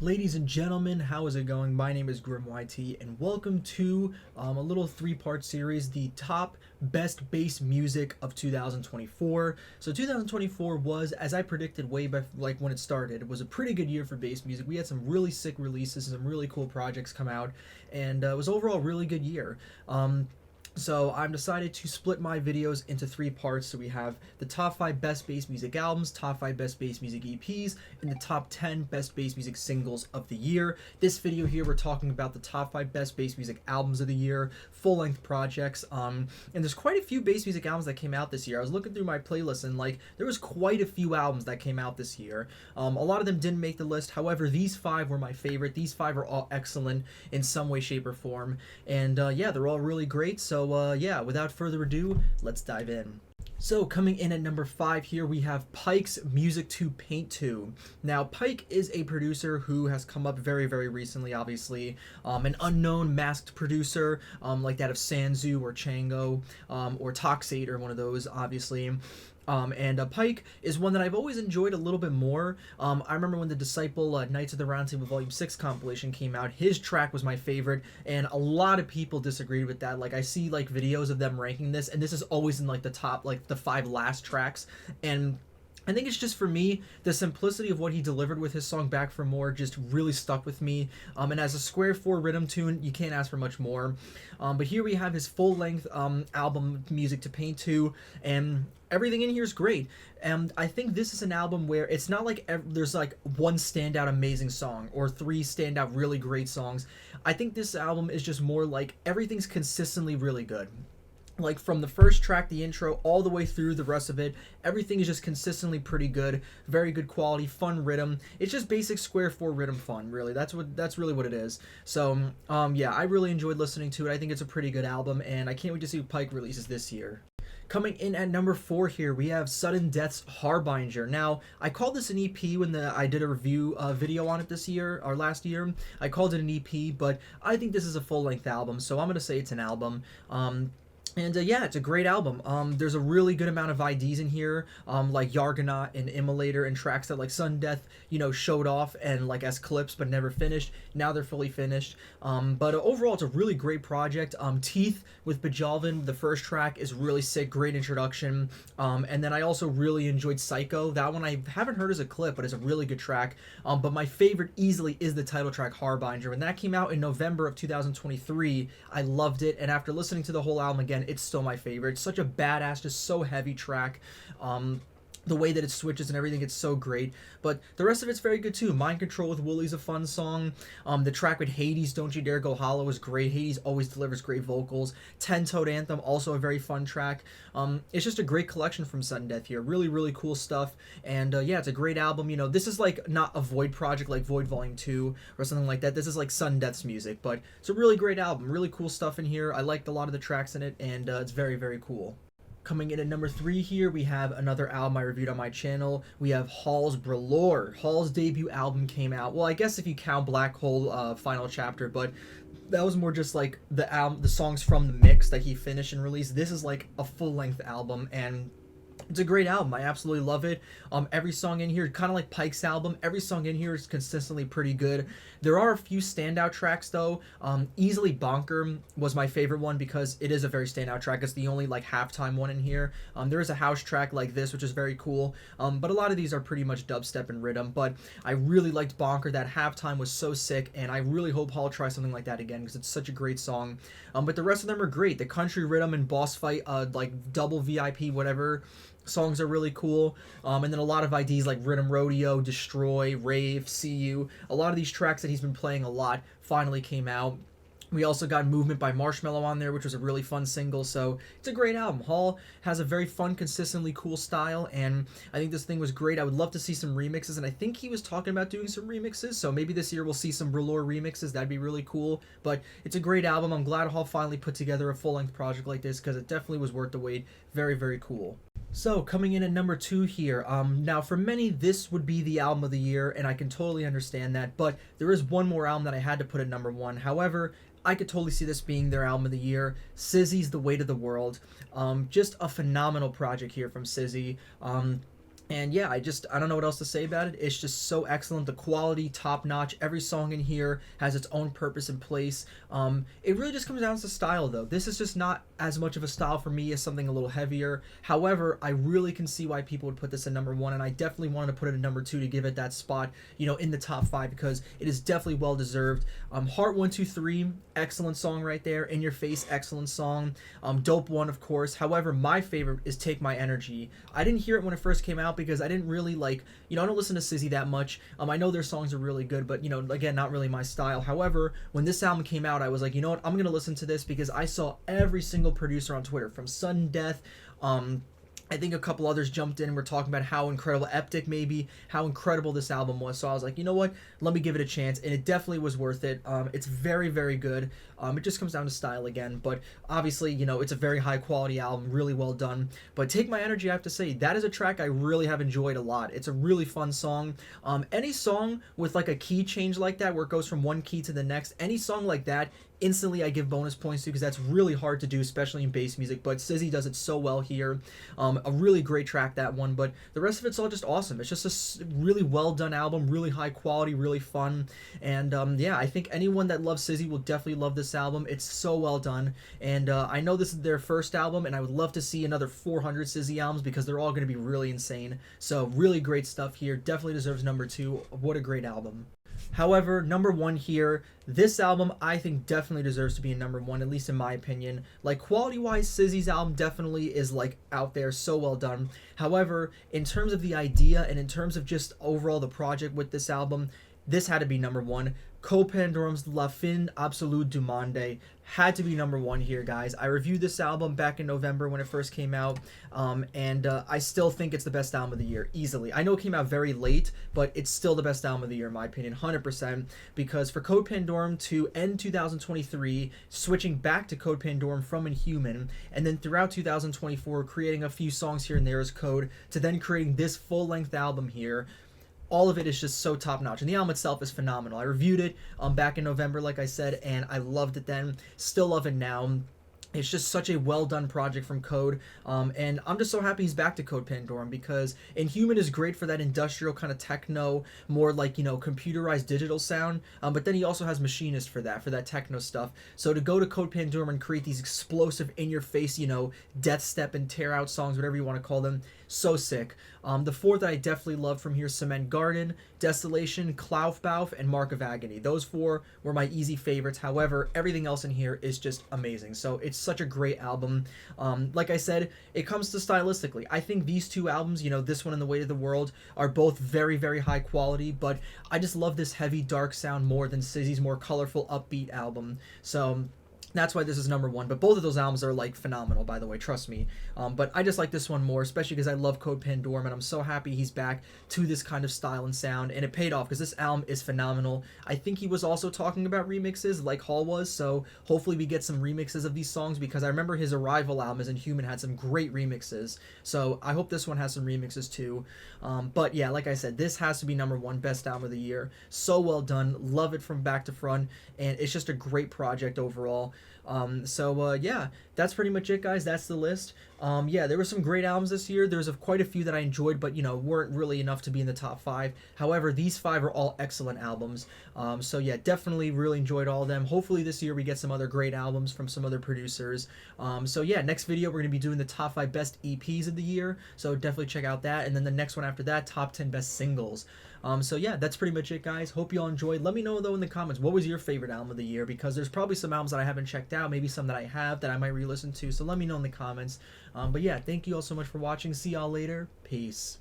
Ladies and gentlemen, how is it going? My name is GriimYT, and welcome to a little three-part series, the top best bass music of 2024. So 2024 was, as I predicted way back, like when it started, it was a pretty good year for bass music. We had some really sick releases, some really cool projects come out, and it was overall a really good year. So I've decided to split my videos into three parts. So we have the top 5 best bass music albums, top 5 best bass music EPs, and the top 10 best bass music singles of the year. This video here, we're talking about the top 5 best bass music albums of the year, full-length projects. And there's quite a few bass music albums that came out this year. I was looking through my playlist and there was quite a few albums that came out this year. A lot of them didn't make the list. However, these 5 were my favorite. These 5 are all excellent in some way, shape, or form. And yeah, they're all really great. So yeah, without further ado, let's dive in. So coming in at number 5 here, we have Pike's Music to Paint To. Now, Pike is a producer who has come up very, very recently, obviously. An unknown masked producer, like that of Sanzu or Chango, or Toxate or one of those, obviously. Pike is one that I've always enjoyed a little bit more. I remember when the Disciple Knights of the Round Table Volume 6 compilation came out, his track was my favorite, and a lot of people disagreed with that. Like, I see, videos of them ranking this, and this is always in, the top, the 5 last tracks, and I think it's just, for me, the simplicity of what he delivered with his song Back for More just really stuck with me. And as a square 4 rhythm tune, you can't ask for much more. But here we have his full-length album, Music to Paint To, and everything in here is great. And I think this is an album where it's not like there's one standout amazing song or 3 standout really great songs. I think this album is just more like everything's consistently really good. Like, from the first track, the intro, all the way through the rest of it, everything is just consistently pretty good, very good quality, fun rhythm. It's just basic square 4 rhythm fun, really. That's really what it is. So, yeah, I really enjoyed listening to it. I think it's a pretty good album, and I can't wait to see what Pike releases this year. Coming in at number 4 here, we have Sudden Death's Harbinger. Now, I called this an EP when I did a review video on it this year, or last year. I called it an EP, but I think this is a full-length album, so I'm going to say it's an album. Yeah, it's a great album. There's a really good amount of IDs in here, like Yargonaut and Immolator, and tracks that Sudden Death, showed off and as clips but never finished. Now they're fully finished. But overall, it's a really great project. Teeth with Bajalvin, the first track, is really sick, great introduction. And then I also really enjoyed Psycho. That one I haven't heard as a clip, but it's a really good track. But my favorite easily is the title track, Harbinger. When that came out in November of 2023, I loved it, and after listening to the whole album again, it's still my favorite. It's such a badass, just so heavy track. The way that it switches and everything, it's so great. But the rest of it's very good too. Mind Control with Woolie's a fun song. The track with Hades, Don't You Dare Go Hollow, is great. Hades always delivers great vocals. Ten-Toed Anthem, also a very fun track. It's just a great collection from Sudden Death here. Really, really cool stuff. And yeah, it's a great album. This is not a Void project like Void Volume 2 or something like that. This is Sudden Death's music, but it's a really great album. Really cool stuff in here. I liked a lot of the tracks in it, and it's very, very cool. Coming in at number 3 here, we have another album I reviewed on my channel. We have Hall's Brulor. Hall's debut album came out, well, I guess if you count Black Hole Final Chapter, but that was more just the songs from the mix that he finished and released. This is a full-length album, and it's a great album. I absolutely love it. Every song in here, kind of like Pike's album, every song in here is consistently pretty good. There are a few standout tracks, though. Easily Bonker was my favorite one because it is a very standout track. It's the only halftime one in here. There is a house track like this, which is very cool. But a lot of these are pretty much dubstep and rhythm. But I really liked Bonker. That halftime was so sick, and I really hope Hall tries something like that again because it's such a great song. But the rest of them are great. The country rhythm and boss fight, double VIP, whatever, songs are really cool. And then a lot of IDs like Rhythm Rodeo, Destroy, Rave, See You. A lot of these tracks that he's been playing a lot finally came out. We also got Movement by Marshmello on there, which was a really fun single, so it's a great album. Hall has a very fun, consistently cool style, and I think this thing was great. I would love to see some remixes, and I think he was talking about doing some remixes, so maybe this year we'll see some Brulor remixes. That'd be really cool, but it's a great album. I'm glad Hall finally put together a full-length project like this, because it definitely was worth the wait. Very, very cool. So, coming in at number 2 here, now for many, this would be the album of the year, and I can totally understand that, but there is one more album that I had to put at number 1. However, I could totally see this being their album of the year. SZA's The Weight of the World. Just a phenomenal project here from SZA. And yeah, I don't know what else to say about it. It's just so excellent. The quality, top notch. Every song in here has its own purpose and place. It really just comes down to style, though. This is just not as much of a style for me as something a little heavier. However, I really can see why people would put this in number one, and I definitely wanted to put it in number two to give it that spot, in the top five, because it is definitely well deserved. Heart 123, excellent song right there. In Your Face, excellent song. Dope One, of course. However, my favorite is Take My Energy. I didn't hear it when it first came out because I didn't really like, I don't listen to SZA that much. I know their songs are really good, but again, not really my style. However, when this album came out, I was like, you know what, I'm gonna listen to this because I saw every single producer on Twitter, from Sudden Death, I think a couple others jumped in and were talking about how incredible, Eptic maybe, how incredible this album was. So I was like, you know what, let me give it a chance, and it definitely was worth it. It's very, very good. It just comes down to style again, but obviously, it's a very high quality album, really well done. But Take My Energy, I have to say, that is a track I really have enjoyed a lot. It's a really fun song. Any song with like a key change like that, where it goes from one key to the next, any song like that, instantly I give bonus points to, because that's really hard to do, especially in bass music, but SZA does it so well here. A really great track, that one, but the rest of it's all just awesome. It's just a really well done album, really high quality, really fun, and yeah, I think anyone that loves SZA will definitely love this album. It's so well done, and I know this is their first album, and I would love to see another 400 SZA albums, because they're all going to be really insane. So really great stuff here, definitely deserves number two. What a great album. However, number one here, this album I think definitely deserves to be in number one, at least in my opinion. Like, quality-wise, SZA's album definitely is like out there, so well done. However, in terms of the idea and in terms of just overall the project with this album, this had to be number one. Copandorum's La Fin Absolue du Monde had to be number one here, guys. I reviewed this album back in November when it first came out, and I still think it's the best album of the year, easily. I know it came out very late, but it's still the best album of the year, in my opinion, 100%, because for Code Pandorum to end 2023, switching back to Code Pandorum from Inhuman, and then throughout 2024, creating a few songs here and there as Code, to then creating this full-length album here, all of it is just so top notch, and the album itself is phenomenal. I reviewed it back in November, like I said, and I loved it then. Still love it now. It's just such a well done project from Code, and I'm just so happy he's back to Code Pandorum, because Inhuman is great for that industrial kind of techno, more like, computerized digital sound, but then he also has Machinist for that techno stuff. So to go to Code Pandorum and create these explosive, in your face, death step and tear out songs, whatever you want to call them, so sick. The four that I definitely love from here: Cement Garden, Desolation, Klaufbauf, and Mark of Agony. Those four were my easy favorites. However, everything else in here is just amazing. So it's such a great album. Like I said, it comes to stylistically, I think these two albums, this one and The Weight of the World, are both very, very high quality, but I just love this heavy, dark sound more than SZA's more colorful, upbeat album. So that's why this is number one. But both of those albums are like phenomenal, by the way, trust me. But I just like this one more, especially because I love Code Pandorum, and I'm so happy he's back to this kind of style and sound. And it paid off, because this album is phenomenal. I think he was also talking about remixes like Hall was, so hopefully we get some remixes of these songs, because I remember his Arrival album as Inhuman had some great remixes. So I hope this one has some remixes too. But yeah, like I said, this has to be number one, best album of the year. So well done, love it from back to front, and it's just a great project overall. Yeah, that's pretty much it, guys. That's the list. Yeah, there were some great albums this year. There's quite a few that I enjoyed, but weren't really enough to be in the top five. However, these five are all excellent albums. So yeah, definitely really enjoyed all of them. Hopefully this year we get some other great albums from some other producers. So yeah, next video we're gonna be doing the top 5 best EPs of the year. So definitely check out that, and then the next one after that, top 10 best singles. So yeah, that's pretty much it, guys. Hope you all enjoyed. Let me know, though, in the comments, what was your favorite album of the year, because there's probably some albums that I haven't checked out, maybe some that I have that I might re-listen to, so let me know in the comments. But yeah, thank you all so much for watching. See y'all later. Peace.